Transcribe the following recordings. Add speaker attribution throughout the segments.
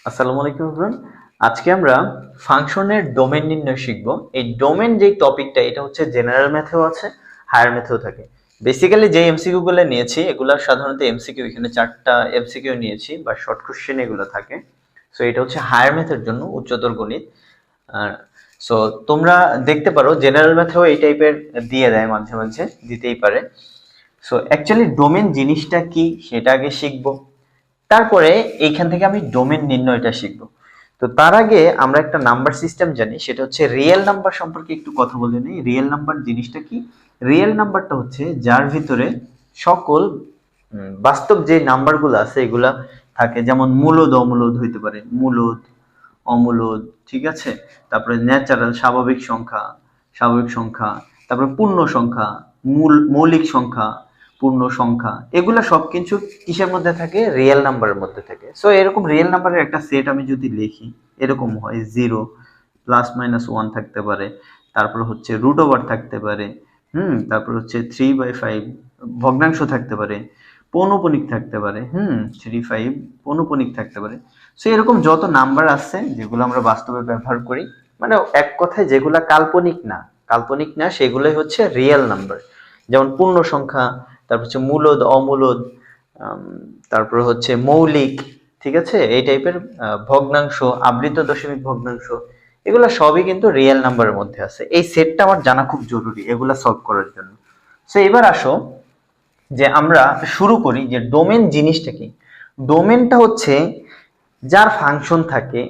Speaker 1: আসসালামু আলাইকুম এভরিওয়ান। আজকে আমরা ফাংশনের ডোমেন নির্ণয় শিখব। এই ডোমেন যেই টপিকটা এটা হচ্ছে জেনারেল ম্যাথেও আছে, হায়ার ম্যাথেও থাকে। বেসিক্যালি যে এমসিকিউ গুলো নিয়েছি এগুলো সাধারণত এমসিকিউ, এখানে 4টা এমসিকিউ নিয়েছি বা শর্ট কোশ্চেন এগুলো থাকে। সো এটা হচ্ছে হায়ার ম্যাথের জন্য, উচ্চতর গণিত। আর সো তোমরা দেখতে পারো জেনারেল ম্যাথেও এই টাইপের দিয়ে দেয়, মাঝে মাঝে দিতেই পারে। সো অ্যাকচুয়ালি ডোমেন জিনিসটা কি সেটা আগে শিখবো, তারপরে এইখান থেকে আমি ডোমেন নির্ণয়টা শিখবো। তো তার আগে আমরা একটা নাম্বার সিস্টেম জানি, সেটা হচ্ছে রিয়েল নাম্বার সম্পর্কে একটু কথা বলে নিই। রিয়েল নাম্বার জিনিসটা কি? রিয়েল নাম্বারটা হচ্ছে যার ভিতরে সকল বাস্তব যে নাম্বারগুলো আছে এগুলা থাকে, যেমন মূলদ অমূলদ হইতে পারে, মূলদ অমূলদ, ঠিক আছে। তারপরে ন্যাচারাল স্বাভাবিক সংখ্যা, স্বাভাবিক সংখ্যা, তারপরে পূর্ণ সংখ্যা, মৌলিক সংখ্যা, পূর্ণ সংখ্যা, এগুলা সবকিছু কিসের মধ্যে থাকে? রিয়েল নাম্বারের মধ্যে থাকে। সো এরকম রিয়েল নাম্বারের একটা সেট আমি যদি লিখি, এরকম হয় 0 +-1 থাকতে পারে, তারপর হচ্ছে রুট ওভার থাকতে পারে, তারপর হচ্ছে 3/5 ভগ্নাংশ থাকতে পারে, পৌনঃপুনিক থাকতে পারে, 3/5 পৌনঃপুনিক থাকতে পারে। সো এরকম যত নাম্বার আছে যেগুলো আমরা বাস্তবে ব্যবহার করি, মানে এক কথায় যেগুলা কাল্পনিক না সেগুলোই হচ্ছে রিয়েল নাম্বার। যেমন পূর্ণ সংখ্যা, তারপর হচ্ছে মূলদ অমূলদ, তারপর হচ্ছে মৌলিক, ঠিক আছে, এই টাইপের ভগ্নাংশ, আবৃত দশমিক ভগ্নাংশ, এগুলা সবই কিন্তু রিয়েল নাম্বারের মধ্যে আছে। এই সেটটা আমার জানা খুব জরুরি এগুলা সলভ করার জন্য। সো এবার আসো যে আমরা শুরু করি যে ডোমেন জিনিসটা কি। ডোমেনটা হচ্ছে যার ফাংশন থাকে,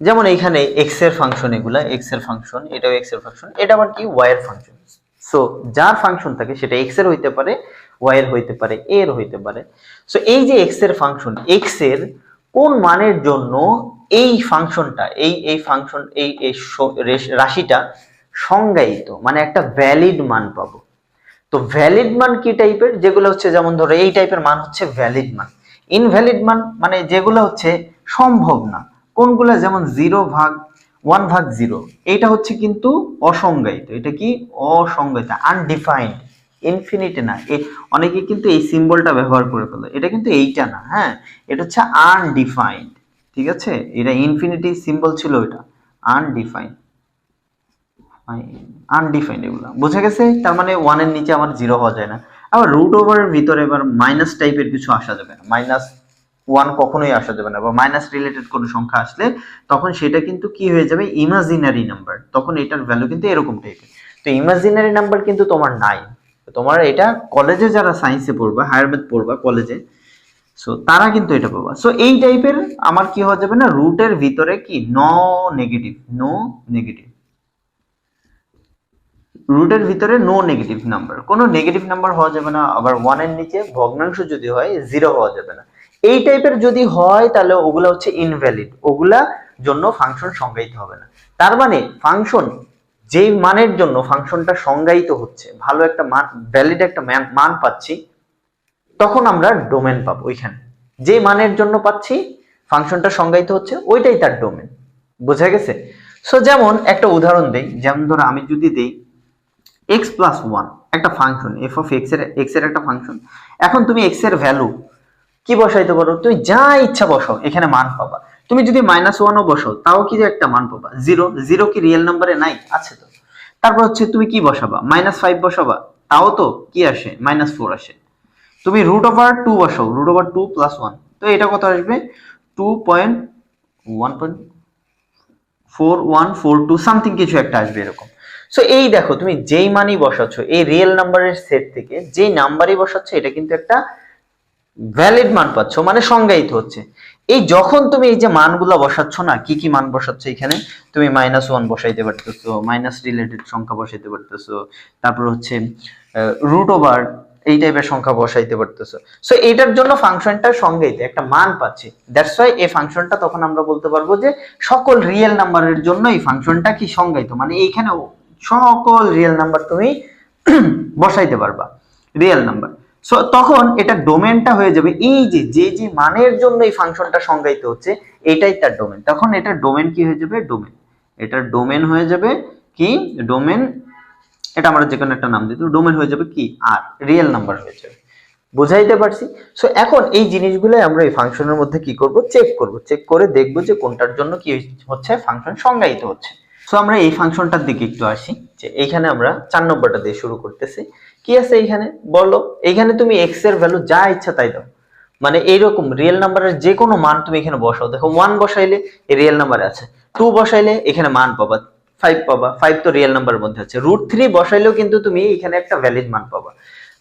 Speaker 1: যেমন এইখানে এক্স এর ফাংশন, এগুলা এক্স এর ফাংশন, এটাও এক্স এর ফাংশন, এটা আবার কি ওয়াই এর ফাংশন। সো যার ফাংশন থাকে সেটা এক্স এর হইতে পারে, ওয়াই এর হইতে পারে, এ এর হইতে পারে। সো এই যে এক্স এর ফাংশন, এক্স এর কোন মানের জন্য এই ফাংশনটা, এই ফাংশন, রাশিটা সংজ্ঞায়িত, মানে একটা ভ্যালিড মান পাবো। তো ভ্যালিড মান কি টাইপের? যেগুলো হচ্ছে যেমন ধরো এই টাইপের মান হচ্ছে ভ্যালিড মান। ইনভ্যালিড মান মানে যেগুলো হচ্ছে সম্ভব না। কোনগুলা? যেমন 0/1/0, এটা হচ্ছে কিন্তু অসংজ্ঞায়িত। এটা কি? অসংজ্ঞায়িত, আনডিফাইন্ড, ইনফিনিটি না। অনেকে কিন্তু এই সিম্বলটা ব্যবহার করে ফেলে, এটা কিন্তু এইটা না, হ্যাঁ, এটা হচ্ছে আনডিফাইন্ড, ঠিক আছে। এটা ইনফিনিটি সিম্বল ছিল, এটা আনডিফাইন্ড, আনডিফাইন্ড, এগুলো বোঝা গেছে। তার মানে 1 এর নিচে আমার 0 হওয়া যায় না। আবার রুট ওভারের ভিতরে এবার মাইনাস টাইপের কিছু আসা যাবে না, -1 কখনোই আসা যাবে না, বা মাইনাস রিলেটেড কোনো সংখ্যা আসলে তখন সেটা কিন্তু কি হয়ে যাবে? Imaginary number. তখন এটার ভ্যালু কিন্তু এরকম টাইপের। তো ইমাজিনারি নাম্বার কিন্তু তোমার নাই। তোমার এটা কলেজে যারা সায়েন্সে পড়বা, হায়ার ম্যাথ পড়বা কলেজে, সো তারা কিন্তু এটা পাবা। সো এই টাইপের আমার কি হওয়া যাবে না? রুটের ভিতরে কি নো নেগেটিভ, রুটের ভিতরে নো নেগেটিভ নাম্বার, কোনো নেগেটিভ নাম্বার হওয়া যাবে না। আবার 1 এর নিচে ভগ্নাংশ যদি হয় 0 হওয়া যাবে না। এই টাইপের যদি হয় তাহলে ওগুলা হচ্ছে ইনভ্যালিড, ওগুলা জন্য ফাংশন সংজ্ঞায়িত হবে না। তার মানে ফাংশন যেই মানের জন্য ফাংশনটা সংজ্ঞায়িত হচ্ছে, ভালো একটা মান, ভ্যালিড একটা মান পাচ্ছি, তখন আমরা ডোমেন পাবো। ওইখানে যে মানের জন্য পাচ্ছি ফাংশনটা সংজ্ঞায়িত হচ্ছে, ওইটাই তার ডোমেন। বোঝা গেছে? সো যেমন একটা উদাহরণ দেই, যেমন ধরো আমি যদি দেই x+1 একটা ফাংশন, f(x) এর একটা ফাংশন। এখন তুমি x এর ভ্যালু কি বসাইতে পারো? তুমি যা ইচ্ছা বসাও, এখানে মান পাবা। তুমি যদি -1 ও বসাও তাও কি একটা মান পাবা। 0 কি রিয়েল নাম্বারে নাই? আছে তো। তারপর হচ্ছে তুমি কি বসাবা? -5 বসাবা, তাও তো কি আসে? -4 আসে। তুমি √2 বসাও, √2 + 1, তো এটা কত আসবে? 2.4142 সামথিং কিছু একটা আসবে এরকম। সো এই দেখো, তুমি যেই মানই বসাচ্ছ এই রিয়েল নাম্বারের সেট থেকে, যেই নাম্বারই বসাচ্ছ এটা কিন্তু একটা ভ্যালিড মান পাচ্ছ, মানে সংজ্ঞায়িত হচ্ছে। এই যখন তুমি এই যে মানগুলো বসাচ্ছ না, কি কি মান বসাচ্ছ এখানে? তুমি -1 বসাইতে পারতেছো, মাইনাস রিলেটেড সংখ্যা বসাইতে পারতেছো, তারপর হচ্ছে রুট ওভার এই টাইপের সংখ্যা বসাইতে পারতেছো। সো এটার জন্য ফাংশনটা সংজ্ঞায়িত, একটা মান পাচ্ছি। দ্যাটস ওয়াই এই ফাংশনটা তখন আমরা বলতে পারবো যে সকল রিয়েল নাম্বারের জন্য এই ফাংশনটা কি সংজ্ঞায়িত, মানে এইখানে সকল রিয়েল নাম্বার তুমি বসাইতে পারবা, রিয়েল নাম্বার। সো তখন এটা ডোমেনটা হয়ে যাবে এই যে যে মানের জন্য এই ফাংশনটা সংজ্ঞায়িত হচ্ছে, এটাই তার ডোমেন। তখন এটা ডোমেন কি হয়ে যাবে? ডোমেন। এটার ডোমেন হয়ে যাবে কি? ডোমেন। এটা আমরা যে কোনো একটা নাম দিই, ডোমেন হয়ে যাবে কি? আর রিয়েল নাম্বার হয়ে যাবে। বুঝাইতে পারছি? সো এখন এই জিনিসগুলো আমরা এই ফাংশনের মধ্যে কি করব, চেক করব, চেক করে দেখব যে কোনটার জন্য কি হচ্ছে ফাংশন সংজ্ঞায়িত হচ্ছে। সো আমরা এই ফাংশনটার দিকে একটু আসি, যে এইখানে আমরা 4 নম্বরটা দিয়ে শুরু করতেছি। কি আছে এইখানে বলো, এইখানে তুমি x এর ভ্যালু যা ইচ্ছা তাই দাও, মানে এইরকম রিয়েল নাম্বারের যে কোনো মান তুমি এখানে বসাও। দেখো 1 বসাইলে এই রিয়েল নাম্বারে আছে, 2 বসাইলে এখানে মান পাবা, 5 পাবা, 5 তো রিয়েল নাম্বারের মধ্যে আছে, √3 বসাইলেও কিন্তু তুমি এখানে একটা ভ্যালিড মান পাবা।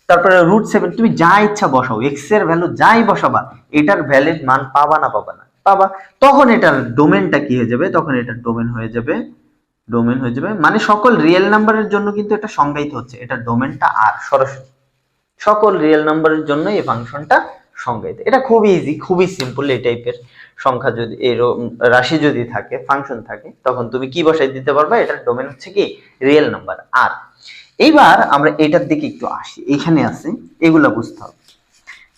Speaker 1: তারপরে √7 তুমি যা ইচ্ছা বসাও, x এর ভ্যালু যাই বসাবা এটার ভ্যালিড মান পাবা না পাবা না পাবা। তখন এটার ডোমেনটা কি হয়ে যাবে, তখন এটার ডোমেন হয়ে যাবে, ডোমেন হয়ে যাবে মানে সকল রিয়েল নাম্বারের জন্য কিন্তু এটা সংজ্ঞায়িত হচ্ছে, এটা ডোমেনটা আর সরাসরি সকল রিয়েল নাম্বারের জন্য এই ফাংশনটা সংজ্ঞায়িত। এটা খুবই ইজি, খুবই সিম্পল। এই টাইপের সংখ্যা যদি রাশি যদি থাকে, ফাংশন থাকে, তখন তুমি কি বসাই দিতে পারবা, এটার ডোমেন হচ্ছে কি রিয়েল নাম্বার আর। এইবার আমরা এটার দিকে একটু আসি, এইখানে আছে এগুলা বুঝতে হবে।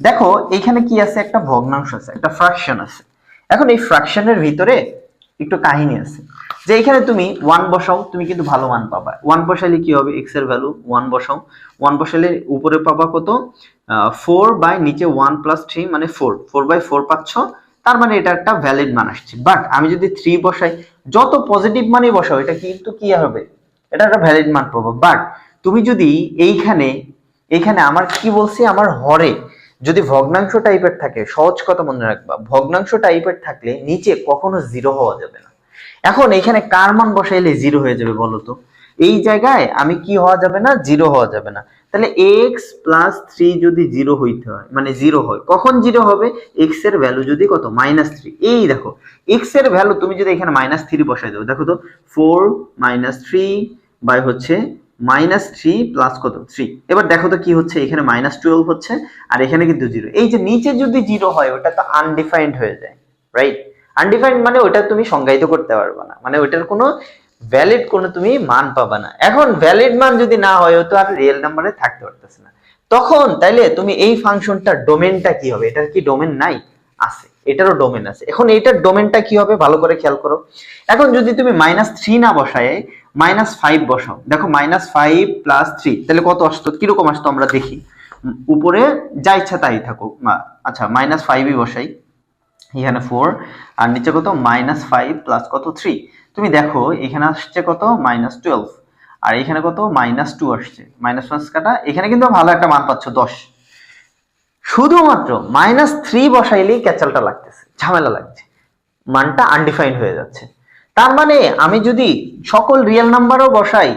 Speaker 1: দেখো এইখানে কি আছে, একটা ভগ্নাংশ আছে, একটা ফ্র্যাকশন আছে। এখন এই ফ্র্যাকশনের ভিতরে একটু কাহিনী আছে, যে এখানে তুমি 1 বসাও তুমি কিন্তু ভালো মান পাবা। 1 বসাইলে কি হবে, x এর ভ্যালু 1 বসাও, 1 বসাইলে উপরে পাবা কত 4 বাই নিচে 1 প্লাস 3 মানে 4 পাচ্ছ, তার মানে এটা একটা ভ্যালিড মান আসছে। বাট আমি যদি 3 বসাই, যত পজিটিভ মানই বসাও এটা কিন্তু কি হবে, এটা একটা ভ্যালিড মান পাবো। বাট তুমি যদি এইখানে আমার কি বলছি, আমার হরে যদি ভগ্নাংশ টাইপের থাকে, সহজ কথা মনে রাখবা, ভগ্নাংশ টাইপের থাকলে নিচে কখনো 0 হওয়া যাবে না। এখন এখানে কার মান বসাইলে 0 হয়ে যাবে বলো তো, এই জায়গায় আমি কি হওয়া যাবে না, 0 হওয়া যাবে না। তাহলে x প্লাস 3 যদি 0 হইতে হয়, মানে 0 হয়, কখন 0 হবে, x এর ভ্যালু যদি কত -3। এই দেখো x এর ভ্যালু তুমি যদি এখানে -3 বসাই দাও, দেখো তো 4 -3 বাই হচ্ছে -3 প্লাস কত 3। এবার দেখো তো কি হচ্ছে, এখানে -12 হচ্ছে আর এখানে কিন্তু 0। এই যে নিচে যদি 0 হয় ওটা তো আনডিফাইন্ড হয়ে যায়, রাইট? আনডিফাইন্ড মানে ওটা তুমি সংজ্ঞায়িত করতে পারবে না, মানে ওটার কোনো ভ্যালিড কোনো তুমি মান পাবা না। এখন ভ্যালিড মান যদি না হয়, ও তো আর রিয়েল নাম্বারে থাকতে পারতেছে না। তখন তাইলে তুমি এই ফাংশনটার ডোমেনটা কি হবে, এটার কি ডোমেন নাই? আছে, এটারও ডোমেন আছে। এখন এটার ডোমেনটা কি হবে ভালো করে খেয়াল করো। এখন যদি তুমি -3 না বসায় -5 বসাও, দেখো -5 প্লাস 3 তাহলে কত আসতো, কিরকম আসতো আমরা দেখি। উপরে যা ইচ্ছা তাই থাকুক, আচ্ছা -5ই বসাই, এখানে 4 আর নিচে কত -5 প্লাস কত 3। তুমি দেখো এখানে আসছে কত -12 আর এখানে কত -2 আসছে, -5 কাটা, এখানে কিন্তু ভালো একটা মান পাচ্ছ 10। শুধুমাত্র -3 বসাইলেই ক্যাচালটা লাগতেছে, ঝামেলা লাগছে, মানটা আনডিফাইন্ড হয়ে যাচ্ছে। তার মানে আমি যদি সকল রিয়েল নাম্বারও বসাই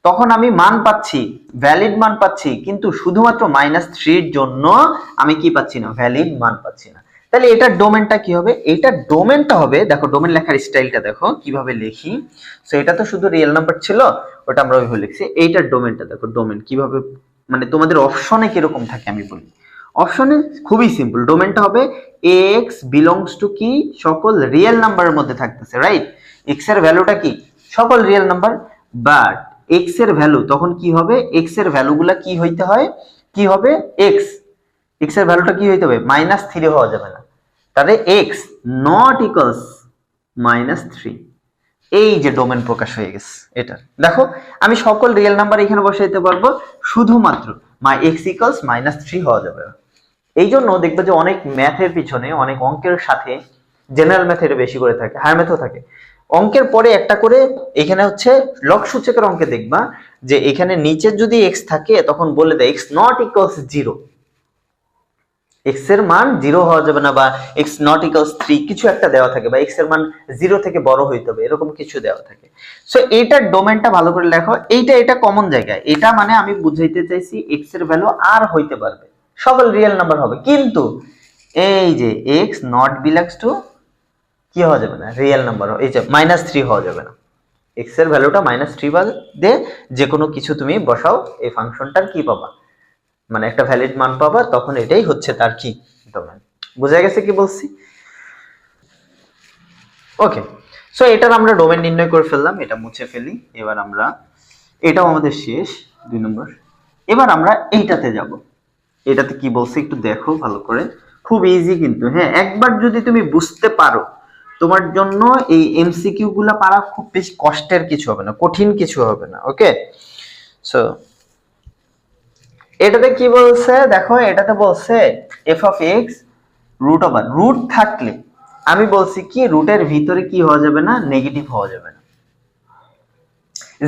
Speaker 1: তখন আমি মান পাচ্ছি, ভ্যালিড মান পাচ্ছি, কিন্তু শুধুমাত্র -3 এর জন্য আমি কি পাচ্ছি না, ভ্যালিড মান পাচ্ছি না। তাহলে এটার ডোমেনটা কি হবে, এটার ডোমেনটা হবে, দেখো ডোমেন লেখার স্টাইলটা দেখো কিভাবে লিখি। সো এটা তো শুধু রিয়েল নাম্বার ছিল, ওটা আমরা ওইভাবে লিখছি। এইটার ডোমেনটা দেখো, ডোমেন কিভাবে মানে তোমাদের অপশনে কিরকম থাকে আমি বলি। অপশনে খুবই সিম্পল, ডোমেনটা হবে x বিলংস টু কি, সকল রিয়েল নাম্বারের মধ্যে থাকতেছে, রাইট? x এর ভ্যালুটা কি, সকল রিয়েল নাম্বার। বাট x এর ভ্যালু তখন কি হবে, x এর ভ্যালুগুলা কি হইতে হয়, কি হবে x এর ভ্যালুটা কি হইতে হবে, -3 হওয়া যাবে না। তাহলে x নট ইকুয়ালস -3। এই যে ডোমেন প্রকাশ হয়ে গেছে এটা। দেখো আমি সকল রিয়েল নাম্বার এখানে বসাইতে পারবো, শুধুমাত্র x ইকুয়ালস -3 হওয়া যাবে না। এই জন্য দেখবে যে অনেক ম্যাথের পিছনে, অনেক অঙ্কের সাথে জেনারেল ম্যাথের বেশি করে থাকে, হায়ার ম্যাথও থাকে। অঙ্কের পরে একটা করে এখানে হচ্ছে লগ সূচকের অঙ্কে দেখবা যে এখানে নিচে যদি x থাকে তখন বলে দেয় x নট ইকুয়ালস 0, x এর মান 0 হওয়া যাবে না, বা x নট ইকুয়ালস 3 কিছু একটা দেওয়া থাকে, বা x এর মান 0 থেকে বড় হইতে হবে, এরকম কিছু দেওয়া থাকে। সো এইটার ডোমেনটা ভালো করে লেখো, এটা কমন জায়গায়, এটা মানে আমি বুঝাইতে চাইছি x এর ভ্যালু আর হইতে পারবে, সকল রিয়েল নাম্বার হবে, কিন্তু এই যে x নট বিলংস টু কি হওয়া যাবে না, রিয়েল নাম্বার, এই যে -3 হওয়া যাবে না। x এর ভ্যালুটা -3 বাদে যে কোনো কিছু তুমি বসাও, এই ফাংশনটার কি পাবা, মানে একটা ভ্যালিড মান পাবা, তখন এটাই হচ্ছে তার কি ডোমেন। বুঝা গেছে কি বলছি? ওকে, সো এটার আমরা ডোমেন নির্ণয় করে ফেললাম, এটা মুছে ফেলি। এবার আমরা, এটাও আমাদের শেষ 2 নম্বর। এবার আমরা এইটাতে যাব। এটাতে কি বলছে একটু দেখো ভালো করে, খুব ইজি কিন্তু, হ্যাঁ একবার যদি তুমি বুঝতে পারো তোমার জন্য এই এমসিকিউ গুলা পারা খুব বেশি কষ্টের কিছু হবে না, কঠিন কিছু হবে না। ওকে, সো এটাতে কি বলছে দেখো, এটাতে বলছে F of X root over, root থাকলে আমি বলছি কি রুটের ভিতরে কি হওয়া যাবে না, নেগেটিভ হওয়া যাবে না।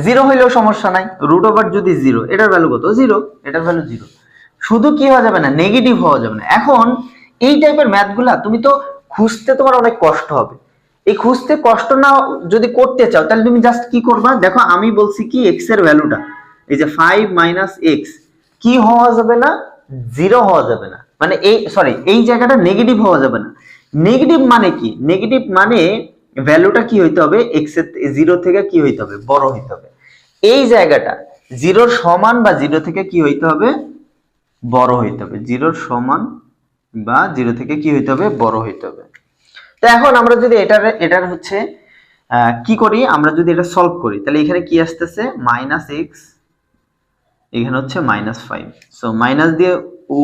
Speaker 1: জিরো হইলেও সমস্যা নাই, রুট ওভার যদি জিরো, এটার ভ্যালু কত, জিরো, এটার ভ্যালু জিরো, শুধু কি হওয়া যাবে না, নেগেটিভ হওয়া যাবে না। এখন এই টাইপের ম্যাথ গুলা তুমি তো খুঁজতে তোমার অনেক কষ্ট হবে। এই খুঁজতে কষ্ট না যদি করতে চাও তাহলে তুমি জাস্ট কি করবা, দেখো আমি বলছি কি এক্স এর ভ্যালুটা, এই যে 5 মাইনাস এক্স কি হওয়া যাবে না, জিরো হওয়া যাবে না, মানে এই সরি এই জায়গাটা নেগেটিভ হওয়া যাবে না। নেগেটিভ মানে কি, নেগেটিভ মানে ভ্যালুটা কি হইতে হবে, এক্স এর জিরো থেকে কি হইতে হবে, বড় হইতে হবে। এই জায়গাটা জিরোর সমান বা জিরো থেকে কি হইতে হবে, বড় হইতে হবে, জিরোর সমান বা জিরো থেকে কি হইতে হবে, বড় হইতে হবে। তো এখন আমরা যদি এটার হচ্ছে কি করি, আমরা যদি এটা সলভ করি তাহলে এখানে কি আসতেছে, মাইনাস এক্স, এখানে হচ্ছে -5। সো মাইনাস দিয়ে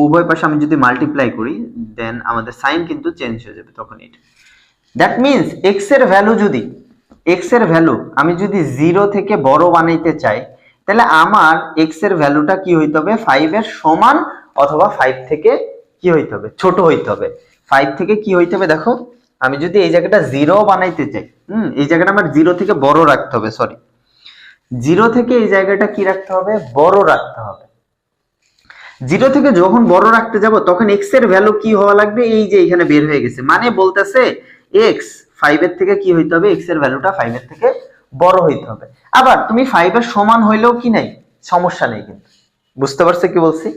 Speaker 1: উভয় পাশে আমি যদি মাল্টিপ্লাই করি দেন আমাদের সাইন কিন্তু চেঞ্জ হয়ে যাবে তখন এটা। দ্যাট মিন্স এক্স এর ভ্যালু যদি, এক্স এর ভ্যালু আমি যদি 0 থেকে বড় বানাইতে চাই তাহলে আমার এক্স এর ভ্যালুটা কি হইতে হবে, 5 এর সমান অথবা 5 থেকে কি হইতে হবে, ছোট হইতে হবে। 5 থেকে কি হইতে হবে, দেখো আমি যদি এই জায়গাটা 0 বানাইতে চাই, এই জায়গাটা আমার 0 থেকে বড় রাখতে হবে, সরি 0 থেকে এই জায়গাটা কি রাখতে হবে, বড় রাখতে হবে। 0 থেকে যখন বড় রাখতে যাব তখন এক্স এর ভ্যালু কি হওয়া লাগবে, এই যে এখানে বের হয়ে গেছে, মানে বলতেছে এক্স 5 এর থেকে কি হইতে হবে, এক্স এর ভ্যালুটা 5 এর থেকে বড় হইতে হবে। আবার তুমি 5 এর সমান হইলেও কি নাই, সমস্যা নেই কিন্তু। বুঝতে পারছো কি বলছি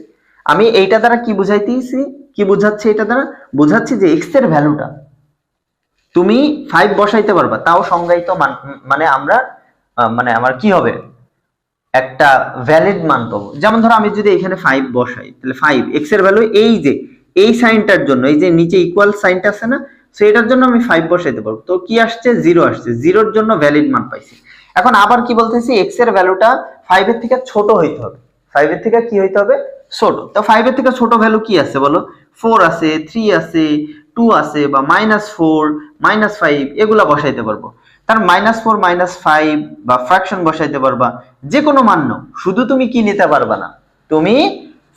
Speaker 1: আমি, এইটা দ্বারা কি বুঝাইতেছি, কি বুঝাচ্ছি, এটা দ্বারা বুঝাচ্ছি যে এক্স এর ভ্যালুটা তুমি 5 বসাইতে পারবা, তাও সংজ্ঞায়িত মানে আমরা মানে আমার কি হবে, একটা ভ্যালিড মান পাবো। যেমন ধরো আমি যদি এখানে 5 বসাই তাহলে 5 এক্স এর ভ্যালু এই যে এই সাইনটার জন্য, এই যে নিচে ইকুয়াল সাইনটা আছে না, সো এটার জন্য আমি 5 বসাইতে পারবো। তো কি আসছে, 0 আসছে, 0 এর জন্য ভ্যালিড মান পাইছি। এখন আবার কি বলতেছি, এক্স এর ভ্যালুটা 5 এর থেকে ছোট হইতে হবে, 5 এর থেকে কি হইতে হবে, ছোট। তো 5 এর থেকে ছোট ভ্যালু কি আছে বলো, 4 আছে, 3 আছে, 2 আছে, বা -4 -5 এগুলা বসাইতে পারবো। তার -4 -5 বা ফ্র্যাকশন বসাইতে পারবা, যে কোনো মান নাও, শুধু তুমি কি নিতে পারবা না, তুমি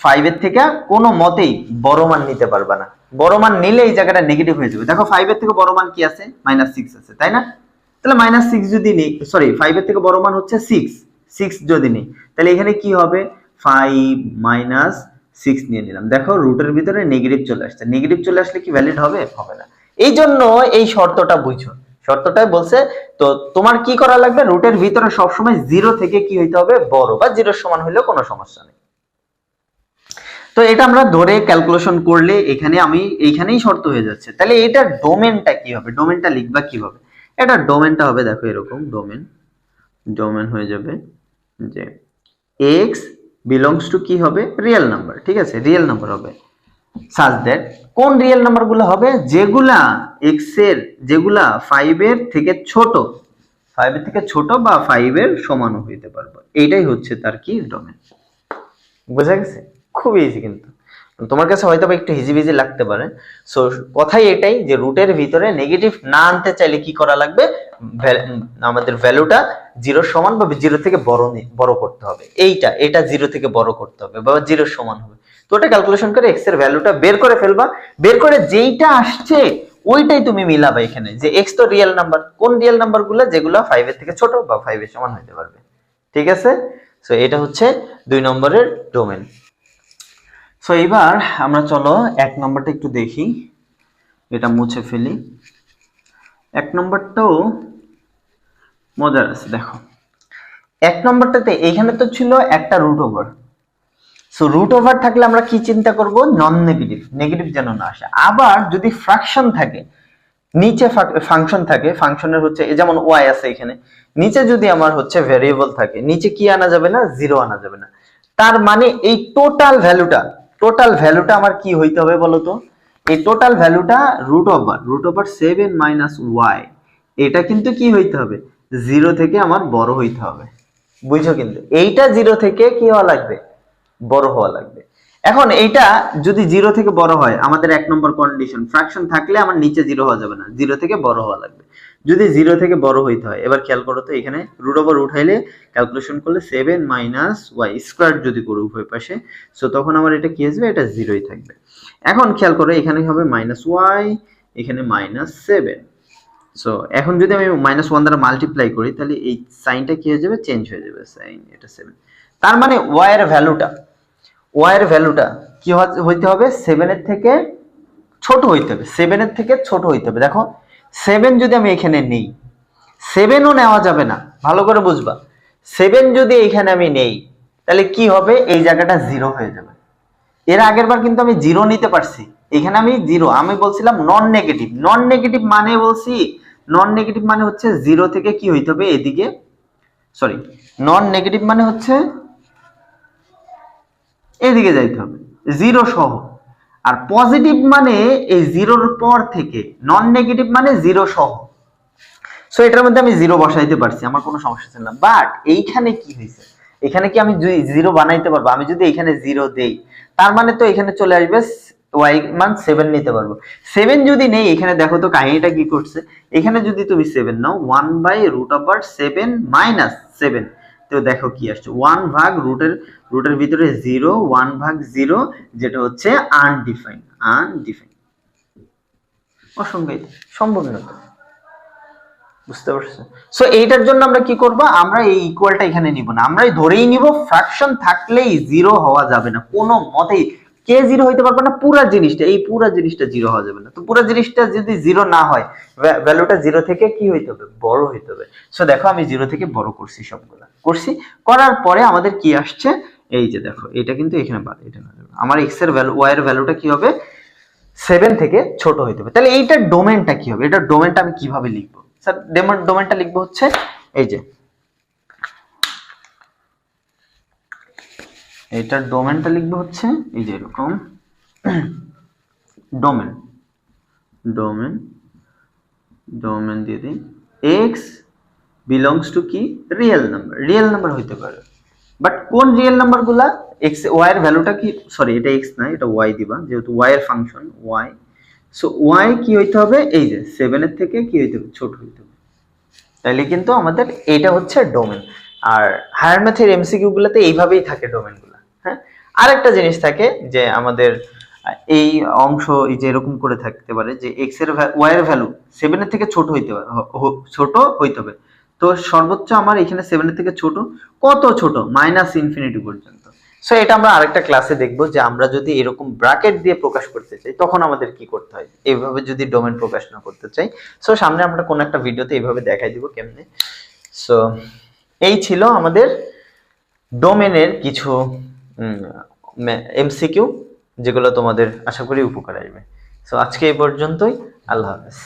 Speaker 1: 5 এর থেকে কোনো মতেই বড় মান নিতে পারবা না। বড় মান নিলে এই জায়গাটা নেগেটিভ হয়ে যাবে। দেখো 5 এর থেকে বড় মান কি আছে, -6 আছে, তাই না? তাহলে -6 যদি নেই, সরি 5 এর থেকে বড় মান হচ্ছে 6 যদি নেই তাহলে এখানে কি হবে, 5 - 6 নিয়ে নিলাম। দেখো রুটের ভিতরে নেগেটিভ চলে আসছে, নেগেটিভ চলে আসলে কি ভ্যালিড হবে, হবে না। এই জন্য এই শর্তটা বুঝো, শর্তটাই বলছে। তো তোমার কি করা লাগবে, রুটের ভিতরে সবসময় 0 থেকে কি হইতে হবে, বড়, বা 0 সমান হইলেও কোনো সমস্যা নেই। তো এটা আমরা ধরে ক্যালকুলেশন করলে এখানে আমি এইখানেই শর্ত হয়ে যাচ্ছে। তাহলে এটার ডোমেনটা কি হবে, ডোমেনটা লিখবা কিভাবে, এটা ডোমেনটা হবে দেখো এরকম, ডোমেন হয়ে যাবে যে x বিলংস টু কি হবে, রিয়েল নাম্বার, ঠিক আছে, রিয়েল নাম্বার হবে। সাজ দ্যাট কোন রিয়েল নাম্বার গুলো হবে, যেগুলা x এর, যেগুলা 5 এর থেকে ছোট, 5 এর থেকে ছোট বা 5 এর সমান হইতে পারবে, এইটাই হচ্ছে তার কি ডোমেন। বুঝা গেছে, খুব ইজি। কিন্তু তোমার কাছে হয়তো একটু হিজিবিজি লাগতে পারে। সো কথাই এটাই যে রুটের ভিতরে নেগেটিভ না আনতে চাইলে কি করা লাগবে, আমাদের ভ্যালুটা 0 সমান বা 0 থেকে বড় করতে হবে। এটা 0 থেকে বড় করতে হবে বা 0 সমান হবে। তো ওটা ক্যালকুলেশন করে x এর ভ্যালুটা বের করে ফেলবা, বের করে যেইটা আসছে ওইটাই তুমি মিলাবা এখানে, যে x তো রিয়েল নাম্বার, কোন রিয়েল নাম্বারগুলো, যেগুলো 5 এর থেকে ছোট বা 5 এর সমান হতে পারবে, ঠিক আছে। সো এটা হচ্ছে 2 নম্বরের ডোমেন। সো এবার আমরা চলো 1 নম্বরটা একটু দেখি, এটা মুছে ফেলি। 1 নম্বরটাও মজার আছে, দেখো 1 নম্বরটাতে এইখানে তো ছিল একটা root over. So root over থাকলে আমরা কি চিন্তা করব, নন নেগেটিভ, নেগেটিভ যেন না আসে। আবার যদি ফ্র্যাকশন থাকে, নিচে ফাংশন থাকে, ফাংশনের হচ্ছে যেমন y আছে এখানে, নিচে যদি আমার হচ্ছে ভেরিয়েবল থাকে, নিচে কি আনা যাবে না, 0 আনা যাবে না। তার মানে এই টোটাল ভ্যালুটা আমার কি হইতে হবে বলো তো, এই টোটাল ভ্যালুটা রুট ওভার 7 - y, এটা কিন্তু কি হইতে হবে, 0 থেকে আমার বড় হইতে হবে। বুঝছো, কিন্তু এইটা 0 থেকে কি হওয়া লাগবে, বড় হওয়া লাগবে। এখন এইটা যদি 0 থেকে বড় হয়, আমাদের 1 নম্বর কন্ডিশন, ফ্র্যাকশন থাকলে আমার নিচে 0 হওয়া যাবে না, 0 থেকে বড় হওয়া লাগবে। যদি 0 থেকে বড় হইতে হয়, এবার খেয়াল করো তো, এখানে রুট ওভার উঠাইলে ক্যালকুলেশন করলে 7 - y স্কয়ার যদি করি উভয় পাশে, সো তখন আমার এটা কি আসবে, এটা 0ই থাকবে। এখন খেয়াল করো, এখানে হবে -y, এখানে -7। সো এখন যদি আমি -1 দ্বারা মাল্টিপ্লাই করি, তাহলে এই সাইনটা কি হয়ে যাবে, চেঞ্জ হয়ে যাবে, সাইন এটা 7। তার মানে y এর ভ্যালুটা কি হইতে হবে, 7 এর থেকে ছোট হইতে হবে, 7 এর থেকে ছোট হইতে হবে। দেখো 7 যদি আমি এখানে নেই, 7ও নেওয়া যাবে না, ভালো করে বুঝবা। 7 যদি এখানে আমি নেই, তাহলে কি হবে, এই জায়গাটা 0 হয়ে যাবে। এর আগের বার কিন্তু আমি 0 নিতে পারছি, এখানে আমি 0, আমি বলছিলাম নন নেগেটিভ। নন নেগেটিভ মানে বলছি, নন নেগেটিভ মানে হচ্ছে 0 থেকে কি হইতে হবে, এদিকে, সরি, নন নেগেটিভ মানে হচ্ছে এদিকে যাইতে হবে 0 সহ। আর পজিটিভ মানে এই 0-র পর থেকে, নন নেগেটিভ মানে 0 সহ। সো এটার মধ্যে আমি 0 বসাইতে পারছি, আমার কোনো সমস্যা ছিল না। বাট এইখানে কি হয়েছে, এখানে কি আমি 0 বানাইতে পারবো? আমি যদি এখানে 0 দেই, তার মানে তো এখানে চলে আসবে y মান 7 নিতে পারবো। 7 যদি নেই, এখানে দেখো তো কাহিনীটা কি করছে, এখানে যদি তুমি 7 নাও, 1/√7 - 7, তো দেখো কি আসছে, 1 ভাগ রুটের ভিতরে 0, 1 ভাগ 0, যেটা হচ্ছে আনডিফাইন্ড, অসংজ্ঞায়িত, সম্ভব না। বুঝতে পারছো? সো এইটার জন্য আমরা কি করব, আমরা এই ইকুয়ালটা এখানে নিব না, আমরা ধরেই নিব ফ্র্যাকশন থাকলেই 0 হওয়া যাবে না কোনো মতেই। কে 0 হইতে পারবে না, পুরো জিনিসটা, এই পুরো জিনিসটা 0 হওয়া যাবে না। তো পুরো জিনিসটা যদি 0 না হয়, ভ্যালুটা 0 থেকে কি হইতে হবে, বড় হইতে হবে। সো দেখো আমি 0 থেকে বড় করছি, সবগুলা করছি, করার পরে আমাদের কি আসছে, এই যে দেখো, এটা কিন্তু এখানে বাদ, এটা না, আমার x এর ভ্যালু, y এর ভ্যালুটা কি হবে, 7 থেকে ছোট হইতে হবে। তাহলে এইটার ডোমেনটা কি হবে, এটার ডোমেনটা আমি কিভাবে লিখবো স্যার? ডোমেনটা লিখবো হচ্ছে এই যে, এটার ডোমেনটা লিখবো হচ্ছে এই যে এরকম, ডোমেন ডোমেন ডোমেন দিয়ে দিই, x বিলংস টু কি, রিয়েল নাম্বার হইতে পারে। বাট কোন রিয়েল নাম্বার গুলা, x y এর ভ্যালুটা কি, সরি এটা x না, এটা y দিবা, যেহেতু y এর ফাংশন y। সো y কি হইতে হবে, এই যে 7 এর থেকে কি হইতে হবে, ছোট হইতে হবে। তাইলে কিন্তু আমাদের এটা হচ্ছে ডোমেন। আর হায়ার ম্যাথের এমসিকিউ গুলাতে এইভাবেই থাকে ডোমেন গুলা। হ্যাঁ, আরেকটা জিনিস থাকে যে আমাদের এই অংশ এই যে এরকম করে থাকতে পারে যে এক্স এর ওয়াই এর ভ্যালু 7 এর থেকে ছোট হইতে পারে, ছোট হইতে হবে। তো সর্বোচ্চ আমার এখানে 7 এর থেকে ছোট, কত ছোট, -ইনফিনিটি পর্যন্ত। সো এটা আমরা আরেকটা ক্লাসে দেখব যে আমরা যদি এরকম ব্র্যাকেট দিয়ে প্রকাশ করতে চাই, তখন আমাদের কি করতে হয়, এইভাবে যদি ডোমেন প্রকাশ না করতে চাই। সো সামনে আমরা কোন একটা ভিডিওতে এইভাবে দেখাই দিব কেমনে। সো এই ছিল আমাদের ডোমেনের কিছু এমসিকিউ, যেগুলো তোমাদের আশা করি উপকার আসবে। সো আজকে এই পর্যন্তই, আল্লাহ হাফেজ।